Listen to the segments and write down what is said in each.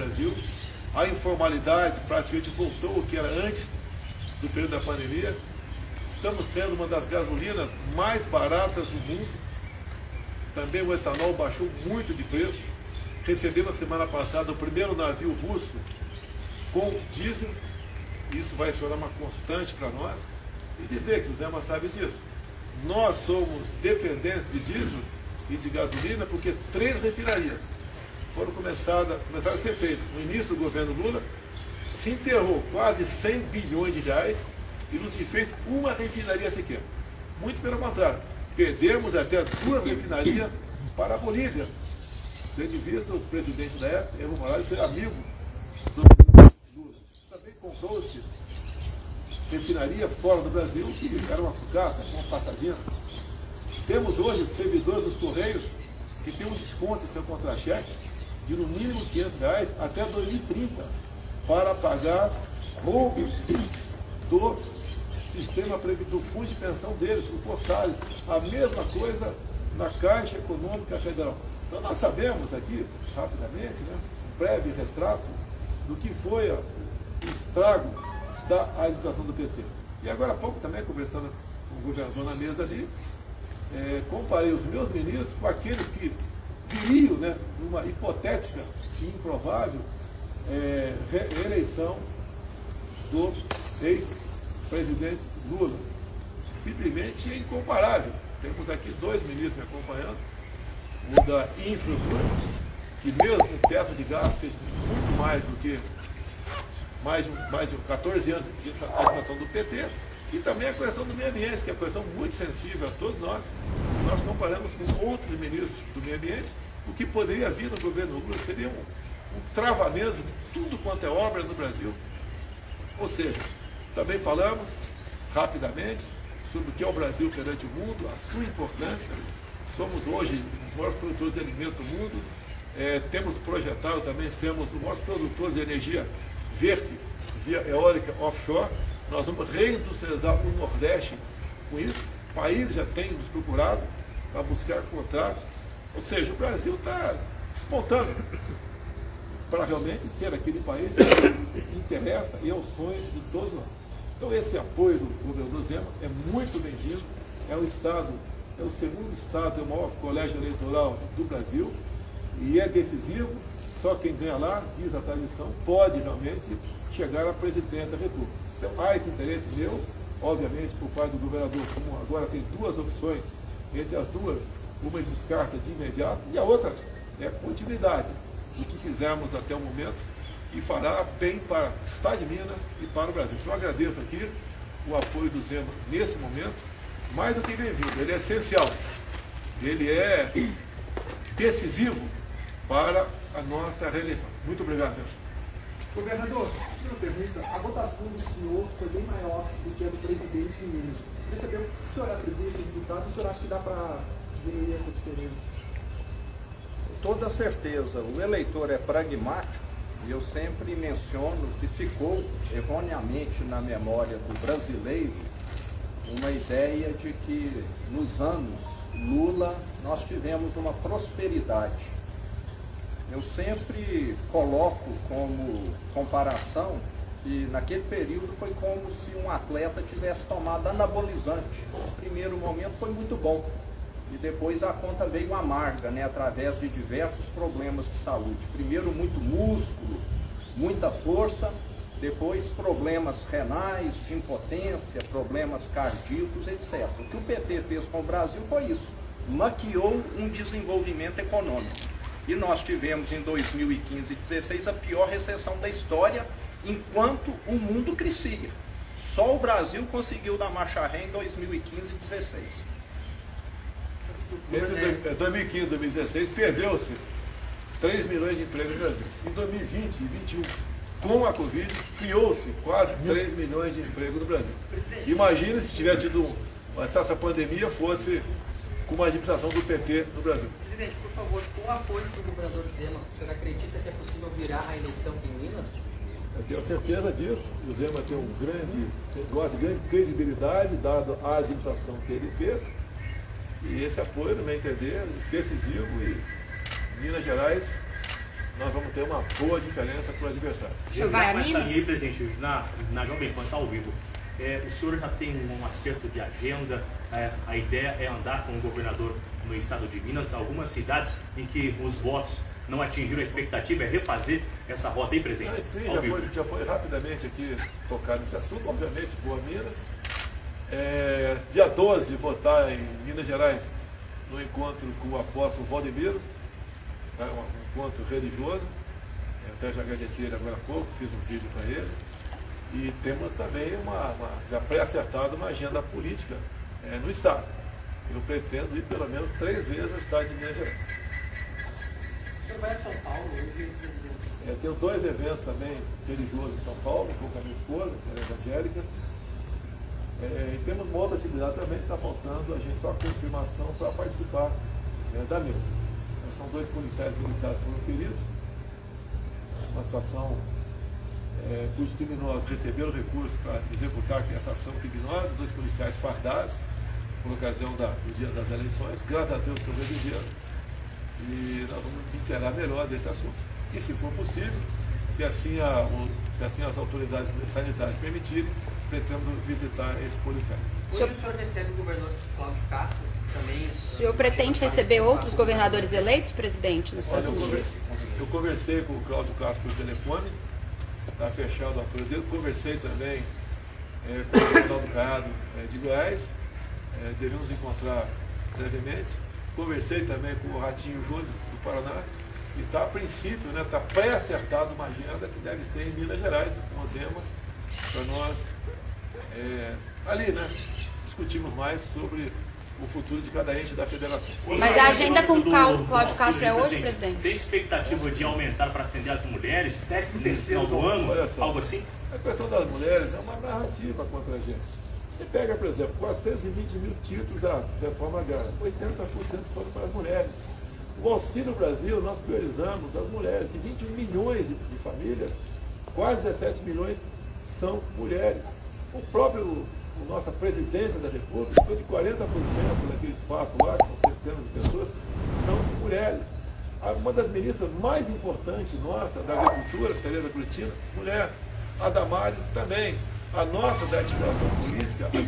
Brasil. A informalidade praticamente voltou ao que era antes do período da pandemia. Estamos tendo uma das gasolinas mais baratas do mundo. Também o etanol baixou muito de preço. Recebemos na semana passada o primeiro navio russo com diesel. Isso vai se tornar uma constante para nós. E dizer que o Zema sabe disso. Nós somos dependentes de diesel e de gasolina porque 3 refinarias começaram a ser feitas. No início do governo Lula, se enterrou quase 100 bilhões de reais e não se fez uma refinaria sequer. Muito pelo contrário, perdemos até 2 refinarias para a Bolívia. Tendo em vista o presidente da época, Evo Morales, ser amigo do Lula. Também comprou-se refinaria fora do Brasil, que era uma sucata, uma passadinha. Temos hoje servidores dos Correios que têm um desconto em seu contra-cheque de no mínimo R$500 até 2030 para pagar roubo do sistema do fundo de pensão deles, do Postales. A mesma coisa na Caixa Econômica Federal. Então nós sabemos aqui, rapidamente, né, um breve retrato do que foi o estrago da administração do PT. E agora há pouco também, conversando com o governador na mesa ali, comparei os meus ministros com aqueles que viriam, né, numa hipotética e improvável reeleição do ex-presidente Lula. Simplesmente é incomparável. Temos aqui 2 ministros me acompanhando, o da infraestrutura, que mesmo com teto de gasto fez muito mais do que mais de 14 anos de administração do PT, e também a questão do meio ambiente, que é uma questão muito sensível a todos nós. Nós comparamos com outros ministros do meio ambiente, o que poderia vir no governo Lula seria um travamento de tudo quanto é obra no Brasil. Ou seja, também falamos rapidamente sobre o que é o Brasil perante o mundo, a sua importância. Somos hoje os maiores produtores de alimentos do mundo. Temos projetado também sermos os maiores produtores de energia verde, via eólica offshore. Nós vamos reindustrializar o Nordeste com isso. O país já tem nos procurado para buscar contratos. Ou seja, o Brasil está despontando para realmente ser aquele país que interessa e é o sonho de todos nós. Então esse apoio do governador Zema é muito bem-vindo. É o estado, é o segundo estado, é o maior colégio eleitoral do Brasil e é decisivo. Só quem ganha lá, diz a tradição, pode realmente chegar à presidência da República. Então há esse interesse meu, obviamente, por parte do governador, como agora tem 2 opções, entre as 2, uma descarta de imediato e a outra é continuidade do que fizemos até o momento, que fará bem para o Estado de Minas e para o Brasil. Então eu agradeço aqui o apoio do Zema nesse momento, mais do que bem-vindo, ele é essencial, ele é decisivo para a nossa reeleição. Muito obrigado, Zema. Governador, uma pergunta. A votação do senhor foi bem maior do que a do presidente em Minas. Queria saber o que o senhor atribui esse resultado e o senhor acha que dá para diminuir essa diferença? Com toda certeza. O eleitor é pragmático e eu sempre menciono que ficou erroneamente na memória do brasileiro uma ideia de que nos anos Lula nós tivemos uma prosperidade. Eu sempre coloco como comparação que naquele período foi como se um atleta tivesse tomado anabolizante. No primeiro momento foi muito bom e depois a conta veio amarga, né, através de diversos problemas de saúde. Primeiro muito músculo, muita força, depois problemas renais, de impotência, problemas cardíacos, etc. O que o PT fez com o Brasil foi isso, maquiou um desenvolvimento econômico. E nós tivemos em 2015 e 2016 a pior recessão da história, enquanto o mundo crescia. Só o Brasil conseguiu dar marcha ré em 2015 e 2016. Entre 2015 e 2016 perdeu-se 3 milhões de empregos no Brasil. Em 2020 e 2021, com a Covid, criou-se quase 3 milhões de empregos no Brasil. Imagina se tivesse tido essa pandemia fosse com uma administração do PT no Brasil. Presidente, por favor, com o apoio do governador Zema, o senhor acredita que é possível virar a eleição em Minas? Eu tenho certeza disso. O Zema tem gosta de grande credibilidade, dado a administração que ele fez. E esse apoio, no meu entender, é decisivo. E Minas Gerais nós vamos ter uma boa diferença para o adversário. O senhor vai a Minas? Aí, presidente, na Jovem Pan está ao vivo. O senhor já tem um acerto de agenda? A ideia é andar com o governador no estado de Minas, algumas cidades em que os votos não atingiram a expectativa, é refazer essa rota aí, presidente? Sim, já foi rapidamente aqui tocado nesse assunto, obviamente, Boa Minas. Dia 12, votar em Minas Gerais, no encontro com o apóstolo Valdemiro, um encontro religioso. Eu até já agradeci ele agora há pouco, fiz um vídeo para ele. E temos também já pré-acertado uma agenda política no Estado. Eu pretendo ir pelo menos 3 vezes no Estado de Minas Gerais. O senhor vai a São Paulo hoje, presidente? Tenho 2 eventos também religiosos em São Paulo, vou com a minha esposa, que é evangélica. E temos uma outra atividade também que está faltando a gente só a confirmação para participar da mesma. São 2 policiais militares que foram feridos. Uma situação cujos criminosos receberam recursos para executar essa ação criminosa, 2 policiais fardados por ocasião do dia das eleições. Graças a Deus sobreviveram. E nós vamos inteirar melhor desse assunto. E se for possível, se assim as autoridades sanitárias permitirem, pretendo visitar esses policiais. Hoje o senhor recebe o governador Cláudio Castro também? O senhor pretende receber outros governadores eleitos, presidente, nos próximos dias? Eu conversei com o Cláudio Castro por telefone, está fechado o apoio dele. Conversei também com o Ronaldo Caiado de Goiás, devemos encontrar brevemente. Conversei também com o Ratinho Júnior do Paraná. E está, a princípio, está pré-acertado uma agenda que deve ser em Minas Gerais, com o Zema, para nós discutirmos mais sobre o futuro de cada ente da federação. Mas a agenda com o Cláudio Castro é hoje, presidente? Tem expectativa de aumentar para atender as mulheres no final do ano? Algo assim? A questão das mulheres é uma narrativa contra a gente. Você pega, por exemplo, 420 mil títulos da reforma agrária, 80% foram para as mulheres. O Auxílio Brasil, nós priorizamos as mulheres, de 21 milhões de famílias, quase 17 milhões são mulheres. A nossa presidência da República, de 40% daquele espaço lá, que são centenas de pessoas, são mulheres. Uma das ministras mais importantes nossa da Agricultura, Tereza Cristina, mulher. A Damares também. A nossa da articulação política, até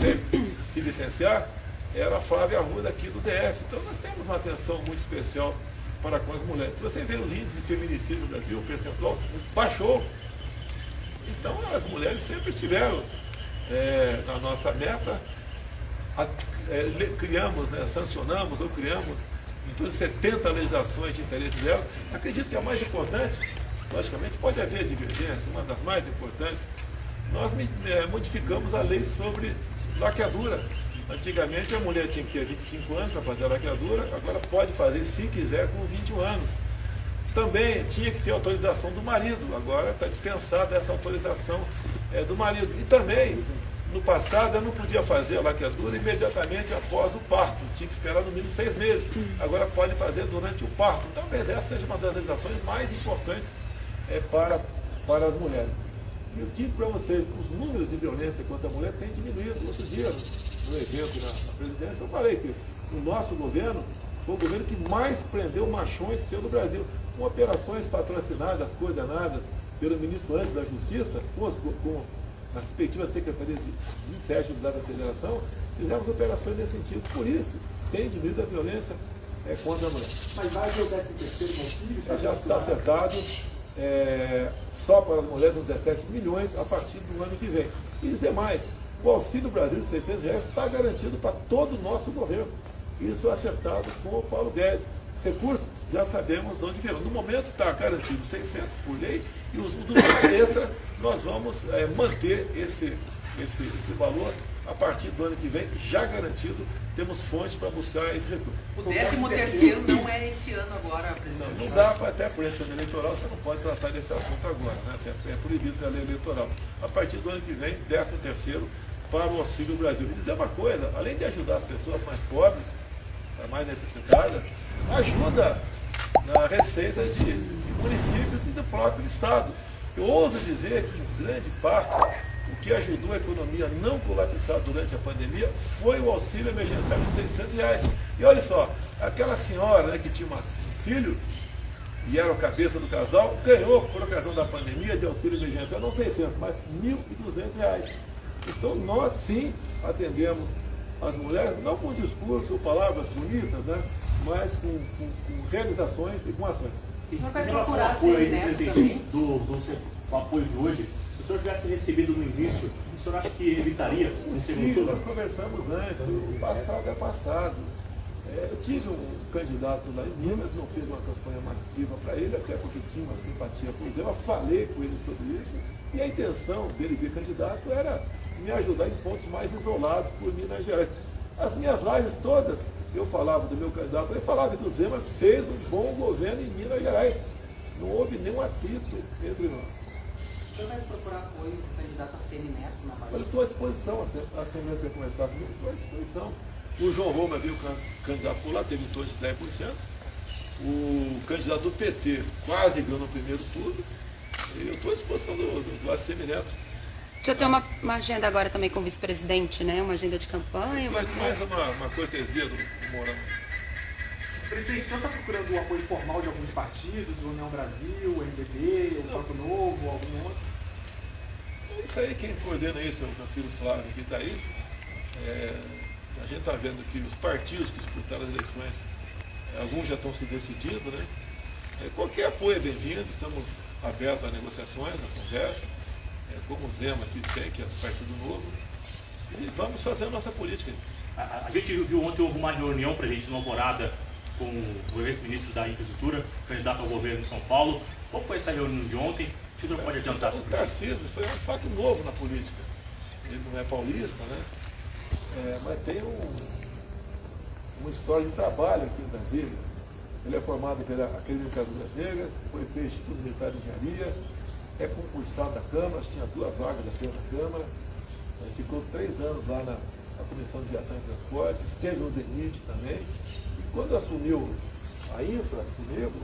se licenciar, era a Flávia Arruda aqui do DF. Então nós temos uma atenção muito especial para com as mulheres. Se você vê os índices de feminicídio no Brasil, o percentual baixou. Então as mulheres sempre estiveram na nossa meta. Criamos, sancionamos ou criamos em torno de 70 legislações de interesse delas. Acredito que a mais importante, logicamente pode haver divergência, uma das mais importantes, nós modificamos a lei sobre laqueadura. Antigamente a mulher tinha que ter 25 anos para fazer a laqueadura, agora pode fazer, se quiser, com 21 anos. Também tinha que ter autorização do marido, agora está dispensada essa autorização do marido. E também, no passado, eu não podia fazer a laqueadura imediatamente após o parto, tinha que esperar no mínimo 6 meses. Agora pode fazer durante o parto. Talvez essa seja uma das legislações mais importantes para as mulheres. E eu digo para vocês, os números de violência contra a mulher têm diminuído. Outro dia, no evento na presidência, eu falei que o nosso governo foi o governo que mais prendeu machões pelo Brasil, com operações patrocinadas, coordenadas pelo ministro antes da Justiça, com as respectivas secretarias de 27 da Federação, fizemos operações nesse sentido. Por isso, tem diminuído a violência contra a mulher. Mas vai ver o 13º auxílio? Já está acertado. Só para as mulheres uns 17 milhões a partir do ano que vem. E dizer mais, o Auxílio Brasil de R$600 está garantido para todo o nosso governo. Isso é acertado com o Paulo Guedes. Recursos, já sabemos de onde virão. No momento está garantido 600 por lei e os do extra nós vamos manter esse valor a partir do ano que vem, já garantido, temos fonte para buscar esse recurso. O 13º não é esse ano agora, presidente? Não dá, até por esse ano eleitoral, você não pode tratar desse assunto agora, né? É proibido pela lei eleitoral. A partir do ano que vem, 13º para o Auxílio Brasil. E dizer uma coisa, além de ajudar as pessoas mais pobres, mais necessitadas, ajuda na receita de municípios e do próprio Estado. Eu ouso dizer que, em grande parte, o que ajudou a economia a não colapsar durante a pandemia foi o auxílio emergencial de R$600. E olha só, aquela senhora que tinha um filho, e era a cabeça do casal, ganhou, por ocasião da pandemia, de auxílio emergencial, não 600, mas R$ 1.200. Então, nós sim atendemos as mulheres, não com discurso ou palavras bonitas, né, mas com realizações e com ações. Em relação ao apoio aí, presidente, do apoio de hoje, se o senhor tivesse recebido no início, o senhor acha que evitaria um segundo Sim, turno? nós conversamos antes, o passado é passado. Eu tive um candidato lá em Minas, não fiz uma campanha massiva para ele, até porque tinha uma simpatia por ele, eu falei com ele sobre isso, e a intenção dele vir candidato era me ajudar em pontos mais isolados por Minas Gerais. As minhas lives todas, eu falava do meu candidato, ele falava que o Zema fez um bom governo em Minas Gerais. Não houve nenhum atrito entre nós. O senhor vai procurar apoio do candidato a Semineto na Bahia? Eu estou à disposição, a Assembleia tem conversado comigo, estou à disposição. O João Roma veio candidato por lá, teve em torno de 10%. O candidato do PT quase ganhou no primeiro turno. E eu estou à disposição do Assemineto. O senhor tem uma agenda agora também com o vice-presidente, né? Uma agenda de campanha? Mais uma cortesia do Mourão. Presidente, o senhor está procurando o apoio formal de alguns partidos, o União Brasil, o MDB, o Campo Novo, algum outro? Isso aí, quem coordena isso é o meu filho Flávio, que está aí. A gente está vendo que os partidos que disputaram as eleições, alguns já estão se decidindo, né? Qualquer apoio é bem-vindo, estamos abertos a negociações, a conversa, como o Zema aqui tem, que é do Partido Novo, e vamos fazer a nossa política. A gente viu ontem, houve uma reunião, presidente, na Alvorada, com o ex-ministro da Infraestrutura, candidato ao governo de São Paulo. Qual foi essa reunião de ontem? O senhor pode adiantar O sobre isso? Tarcísio foi um fato novo na política. Ele não é paulista, né? Mas tem uma história de trabalho aqui em Brasília. Ele é formado pela Academia das Negras, foi fez Instituto Militar de Engenharia, é concursado da Câmara, tinha 2 vagas apenas na Câmara, ficou 3 anos lá na Comissão de Viação e Transportes, teve no DENIT também, e quando assumiu a Infra comigo,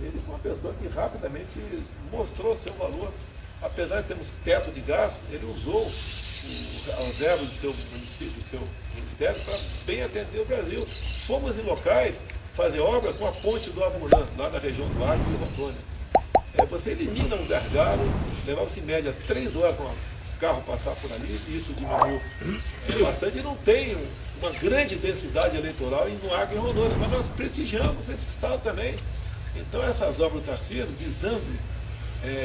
ele foi uma pessoa que rapidamente mostrou seu valor. Apesar de termos teto de gasto, ele usou as verbas do seu município, do seu ministério, para bem atender o Brasil. Fomos em locais fazer obra com a ponte do Abulã, lá na região do Acre e Rondônia. Você elimina um gargalo, levava-se em média 3 horas para um carro passar por ali, e isso diminuiu bastante, e não tem uma grande densidade eleitoral no Acre e Rondônia, mas nós prestigiamos esse estado também. Então essas obras do Tarcísio, visando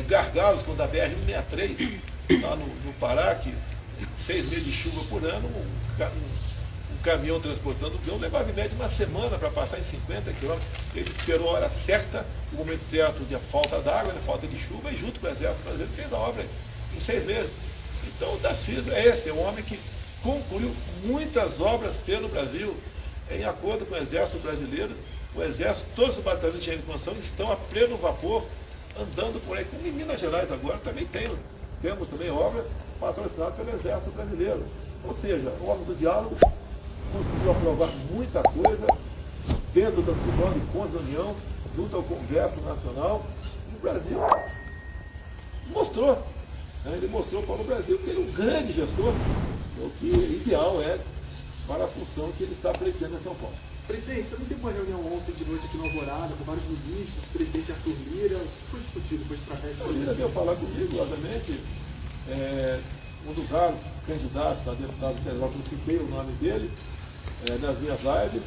gargalos, como da BR-163, lá no Pará, que 6 meses de chuva por ano, um caminhão transportando o grão levava em média uma semana para passar em 50 quilômetros. Ele esperou a hora certa, o momento certo de falta d'água, falta de chuva, e junto com o Exército Brasileiro fez a obra em 6 meses. Então o Tarcísio é um homem que concluiu muitas obras pelo Brasil, em acordo com o Exército Brasileiro. O Exército, todos os batalhões de reconstrução estão a pleno vapor, andando por aí. Como em Minas Gerais agora também temos também obras patrocinadas pelo Exército Brasileiro. Ou seja, o órgão do diálogo conseguiu aprovar muita coisa dentro do Tribunal de Contas da União, junto ao Congresso Nacional, e o Brasil mostrou, né? Ele mostrou para o Brasil que ele é um grande gestor, o que ideal é para a função que ele está pleiteando em São Paulo. Presidente, você não teve uma reunião ontem de noite aqui na Alvorada, com vários ministros, o presidente Arthur Lira, o que foi discutido, foi estratégia? O Lira veio falar comigo, obviamente, um dos raros candidatos a deputado federal, que eu citei o nome dele nas minhas lives,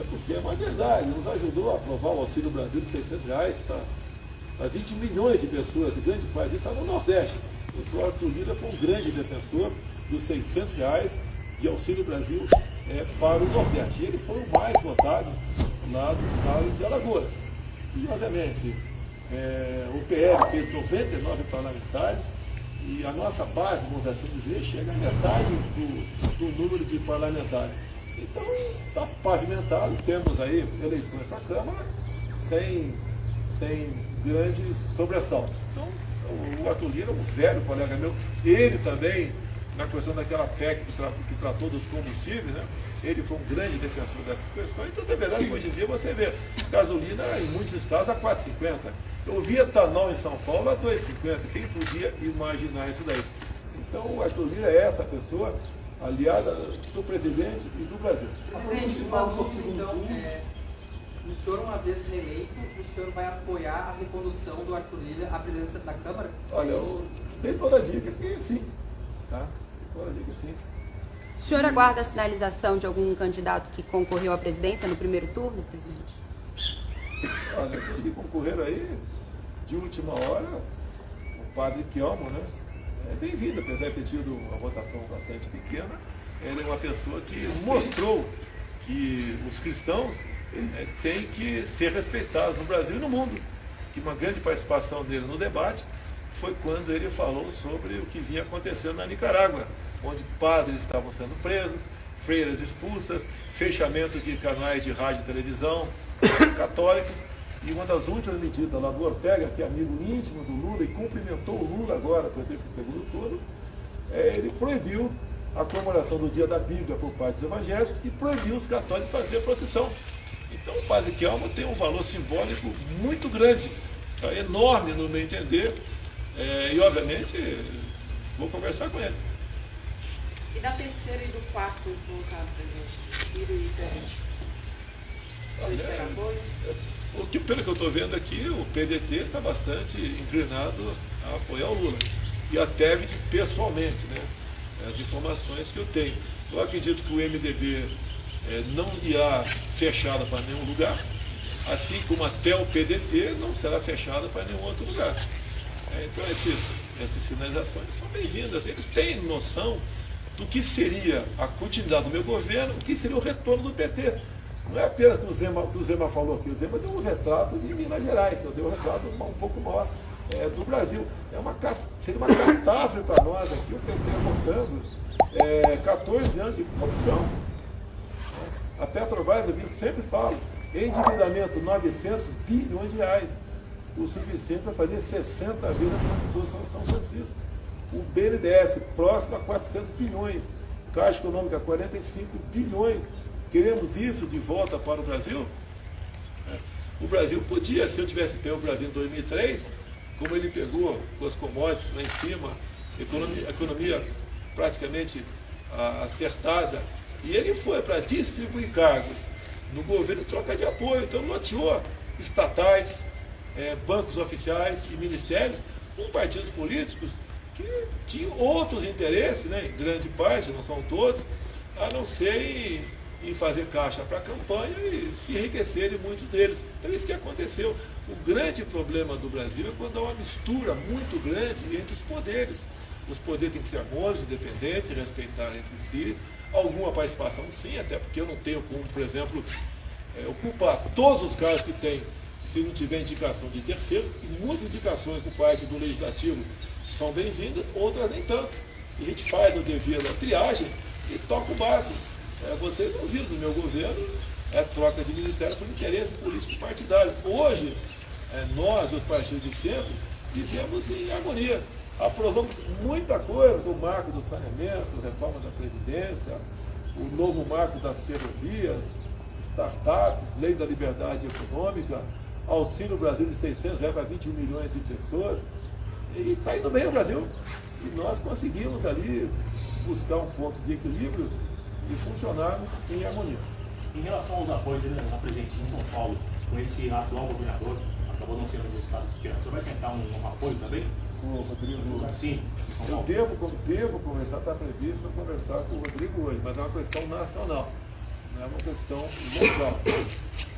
porque é uma verdade, nos ajudou a aprovar o Auxílio Brasil de R$600 para 20 milhões de pessoas, e grande parte disso está no Nordeste. Então o Arthur Lira foi um grande defensor dos R$600 de Auxílio Brasil para o Nordeste. Ele foi o mais votado lá do estado de Alagoas. E, obviamente, o PL fez 99 parlamentares, e a nossa base, vamos assim dizer, chega a metade do número de parlamentares. Então, está pavimentado, temos aí eleições para a Câmara sem grande sobressalto. Então, o Arthur Lira, um velho colega meu, ele também, na questão daquela PEC que tratou dos combustíveis, né? Ele foi um grande defensor dessas questões. Então, é verdade que hoje em dia você vê gasolina em muitos estados a R$4,50. Eu vi etanol em São Paulo a R$2,50. Quem podia imaginar isso daí? Então, o Arthur Lira é essa pessoa aliada do presidente e do Brasil. Presidente, o Paulo, então, o senhor, uma vez reeleito, o senhor vai apoiar a recondução do Arthur Lira à presidência da Câmara? Olha, eu dei toda a dica que sim. Tá? Dei toda a dica que sim. O senhor aguarda a sinalização de algum candidato que concorreu à presidência no primeiro turno, presidente? Olha, os que concorreram aí, de última hora, o padre Kelmo, né? É bem-vindo, apesar de ter tido uma votação bastante pequena. Ele é uma pessoa que mostrou que os cristãos têm que ser respeitados no Brasil e no mundo. Que uma grande participação dele no debate foi quando ele falou sobre o que vinha acontecendo na Nicarágua, onde padres estavam sendo presos, freiras expulsas, fechamento de canais de rádio e televisão católicos. E uma das últimas medidas lá do Ortega, que é amigo íntimo do Lula e cumprimentou o Lula agora para ter o segundo turno, ele proibiu a comemoração do dia da Bíblia por parte dos evangélicos e proibiu os católicos de fazer a procissão. Então o padre Kelmo tem um valor simbólico muito grande, tá? Enorme no meu entender, e obviamente vou conversar com ele. E da terceira e do quarto colocado, presidente, Ciro e Tebet? Pelo que eu estou vendo aqui, o PDT está bastante inclinado a apoiar o Lula. E a Tebet pessoalmente, né? As informações que eu tenho. Eu acredito que o MDB não irá fechado para nenhum lugar, assim como até o PDT não será fechado para nenhum outro lugar. Então essas sinalizações são bem-vindas. Eles têm noção do que seria a continuidade do meu governo, o que seria o retorno do PT. Não é apenas o que o Zema falou aqui. O Zema deu um retrato de Minas Gerais, eu dei um retrato um pouco maior do Brasil. Seria uma catástrofe para nós aqui, o PT voltando 14 anos de corrupção. A Petrobras, eu sempre falo, endividamento 900 bilhões de reais, o suficiente para fazer 60 vezes a produção de São Francisco. O BNDES, próximo a 400 bilhões, Caixa Econômica 45 bilhões. Queremos isso de volta para o Brasil? O Brasil podia, se eu tivesse pego o Brasil em 2003, como ele pegou com as commodities lá em cima, economia praticamente acertada, e ele foi para distribuir cargos no governo troca de apoio, então loteou estatais, bancos oficiais e ministérios com partidos políticos que tinham outros interesses, né, em grande parte, não são todos, a não ser em fazer caixa para a campanha e se enriquecerem muitos deles. Então isso que aconteceu. O grande problema do Brasil é quando há uma mistura muito grande entre os poderes. Os poderes têm que ser harmônicos, independentes, respeitar entre si. Alguma participação sim, até porque eu não tenho como, por exemplo, ocupar todos os cargos que tem se não tiver indicação de terceiro, e muitas indicações por parte do Legislativo são bem-vindas, outras nem tanto. E a gente faz o dever da triagem e toca o barco. Vocês não viram do meu governo troca de ministério por interesse político partidário. Hoje, nós, os partidos de centro, vivemos em harmonia. Aprovamos muita coisa, do marco do saneamento, reforma da Previdência, o novo marco das ferrovias, startups, lei da liberdade econômica, auxílio Brasil de R$600 para 21 milhões de pessoas. E está indo bem o Brasil. E nós conseguimos ali buscar um ponto de equilíbrio e funcionarmos em harmonia. Em relação aos apoios, na presidente em São Paulo, com esse atual governador, acabou não tendo resultados esperados, você vai tentar um apoio também? O Rodrigo, sim. Eu devo conversar, está previsto conversar com o Rodrigo hoje, mas é uma questão nacional, não é uma questão local.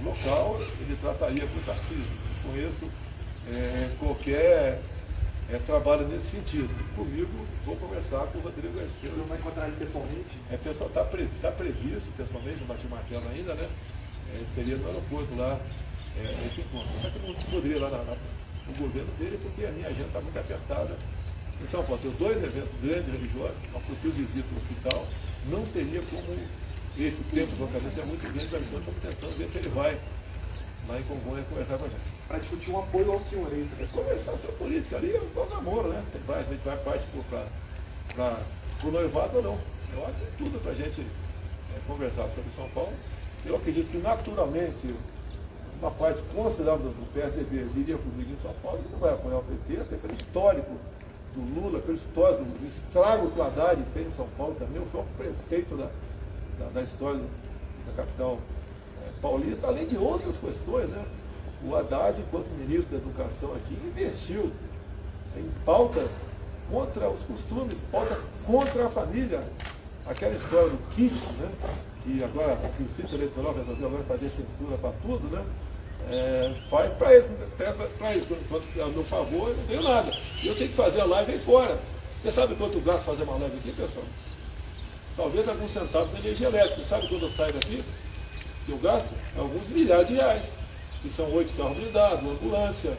Local, ele trataria com o Tarcísio. Desconheço qualquer trabalho nesse sentido. Comigo, vou conversar com o Rodrigo Garcia. Você não vai encontrar ele pessoalmente? Está previsto pessoalmente, não bati martelo ainda, né? Seria no aeroporto lá esse encontro. Mas eu não poderia ir lá no governo dele, porque a minha agenda está muito apertada. Em São Paulo, tenho 2 eventos grandes religiosos, uma possível visita no hospital, não teria como esse tempo de cabeça é muito grande, mas estamos tentando ver se ele vai lá em Congonhas conversar com a gente. Para discutir um apoio ao senhor, é isso? Conversar sobre política ali é um namoro, né? A gente vai parte para o noivado ou não. Eu acho que tem tudo para a gente conversar sobre São Paulo. Eu acredito que naturalmente uma parte considerável do PSDB viria comigo em São Paulo e não vai apoiar o PT, até pelo histórico do Lula, pelo histórico do estrago que o Haddad fez em São Paulo também, o próprio prefeito da história da capital paulista, além de outras questões, né? O Haddad, enquanto ministro da Educação aqui, investiu em pautas contra os costumes, pautas contra a família. Aquela história do kit, né? Que agora que o Centro Eleitoral resolveu agora fazer censura para tudo, né? Faz para eles, enquanto a meu favor, eu não ganho nada. E eu tenho que fazer a live aí fora. Você sabe quanto gasto fazer uma live aqui, pessoal? Talvez alguns centavos de energia elétrica. Sabe quando eu saio daqui? Eu gasto alguns milhares de reais. Que são 8 carros blindados, uma ambulância,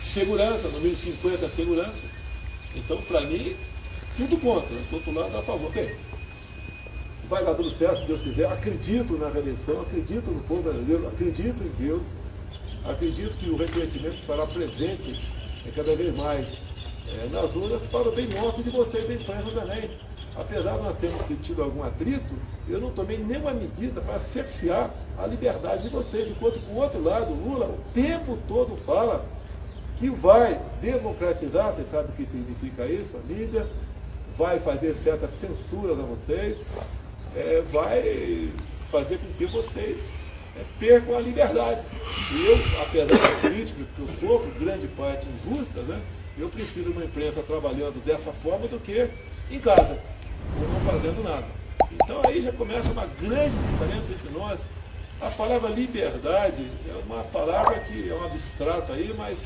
segurança, no mínimo 50 segurança. Então, para mim, tudo contra. Do outro lado, a favor. Bem, vai dar tudo certo, se Deus quiser. Acredito na reeleição, acredito no povo brasileiro, acredito em Deus, acredito que o reconhecimento estará presente cada vez mais nas urnas para o bem nosso e de vocês da imprensa também. Apesar de nós termos tido algum atrito, eu não tomei nenhuma medida para cercear a liberdade de vocês. Enquanto, por outro lado, Lula o tempo todo fala que vai democratizar, vocês sabem o que significa isso, a mídia, vai fazer certas censuras a vocês, vai fazer com que vocês percam a liberdade. E eu, apesar das críticas que eu sofro, grande parte injusta, né, eu prefiro uma imprensa trabalhando dessa forma do que em casa, ou não fazendo nada. Então aí já começa uma grande diferença entre nós. A palavra liberdade é uma palavra que é um abstrato aí, mas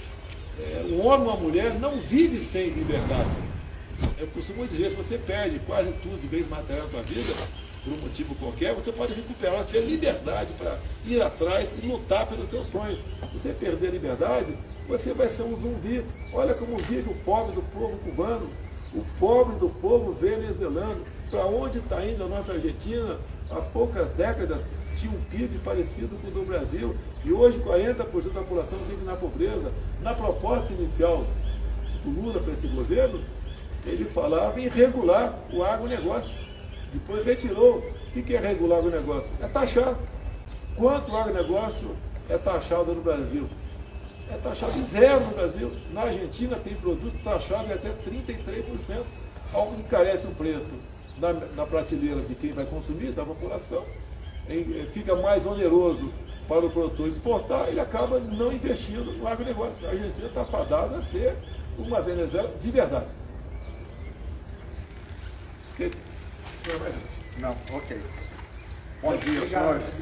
um homem ou uma mulher não vive sem liberdade. Eu costumo dizer, se você perde quase tudo de bens materiais na sua vida, por um motivo qualquer, você pode recuperar, ter liberdade para ir atrás e lutar pelos seus sonhos. Se você perder a liberdade, você vai ser um zumbi. Olha como vive o pobre do povo cubano, o pobre do povo venezuelano. Para onde está indo a nossa Argentina? Há poucas décadas tinha um PIB parecido com o do Brasil e hoje 40% da população vive na pobreza. Na proposta inicial do Lula para esse governo, ele falava em regular o agronegócio. Depois retirou. O que é regular o negócio? É taxar. Quanto o agronegócio é taxado no Brasil? É taxado em zero no Brasil. Na Argentina tem produtos taxados até 33%. Algo que encarece o preço na prateleira de quem vai consumir, da população. Fica mais oneroso para o produtor exportar, ele acaba não investindo no agronegócio. A Argentina está fadada a ser uma Venezuela de verdade. Não, ok. Bom dia, senhores.